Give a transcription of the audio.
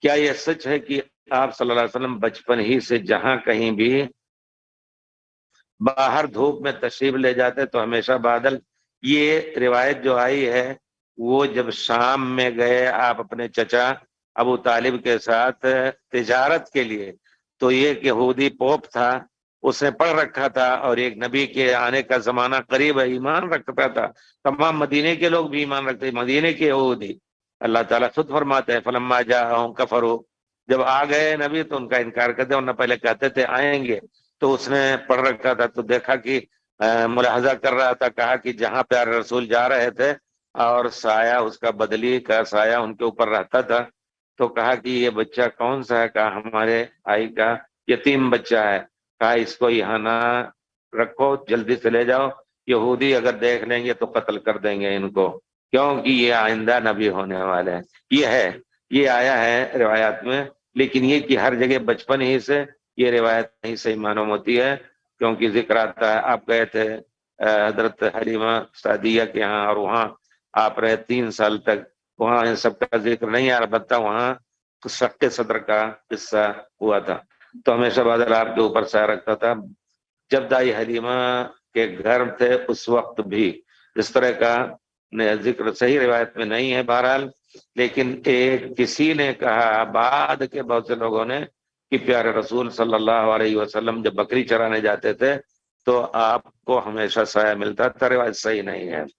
کیا یہ سچ ہے کہ آپ صلی اللہ علیہ وسلم بچپن ہی سے جہاں کہیں بھی باہر دھوپ میں تشریف لے جاتے تو ہمیشہ بادل؟ یہ روایت جو آئی ہے وہ جب شام میں گئے آپ اپنے چچا ابو طالب کے ساتھ تجارت کے لیے، تو یہ کہ یہودی پوپ تھا، اس نے پڑھ رکھا تھا اور ایک نبی کے آنے کا زمانہ قریب ہے، ایمان رکھتا تھا، تمام مدینے کے لوگ بھی ایمان رکھتے، مدینے کے یہودی۔ اللہ تعالیٰ خود فرماتے ہیں فلما جاءہم کفروا، جب آ گئے نبی تو ان کا انکار کرتے، ورنہ پہلے کہتے تھے آئیں گے، تو اس نے پڑھ رکھا تھا تو دیکھا کہ ملاحظہ کر رہا تھا، کہا کہ جہاں پیارے رسول جا رہے تھے اور سایہ اس کا بدلی کا سایہ ان کے اوپر رہتا تھا، تو کہا کہ یہ بچہ کون سا ہے؟ کہا ہمارے بھائی کا یتیم بچہ ہے، کہا اس کو یہاں نہ رکھو، جلدی سے لے جاؤ، یہودی اگر دیکھ لیں گے تو قتل کر دیں گے ان کو، کیونکہ یہ آئندہ نبی ہونے والے ہیں۔ یہ آیا ہے روایات میں، لیکن یہ کہ ہر جگہ بچپن ہی سے یہ روایت نہیں صحیح معلوم ہوتی ہے، کیونکہ ذکر آتا ہے آپ گئے تھے حضرت حلیمہ سعدیہ کے ہاں اور وہاں آپ رہے 3 سال تک، وہاں ان سب کا ذکر نہیں آ رہا، بتا وہاں شق صدر کا قصہ ہوا تھا، تو ہمیشہ بادل آپ کے اوپر سایہ رکھتا تھا۔ جب دائی حلیمہ کے گھر تھے اس وقت بھی اس طرح کا ذکر صحیح روایت میں نہیں ہے بہرحال، لیکن کسی نے کہا بعد کے بہت سے لوگوں نے کہ پیارے رسول صلی اللہ علیہ وسلم جب بکری چرانے جاتے تھے تو آپ کو ہمیشہ سایہ ملتا تھا، روایت صحیح نہیں ہے۔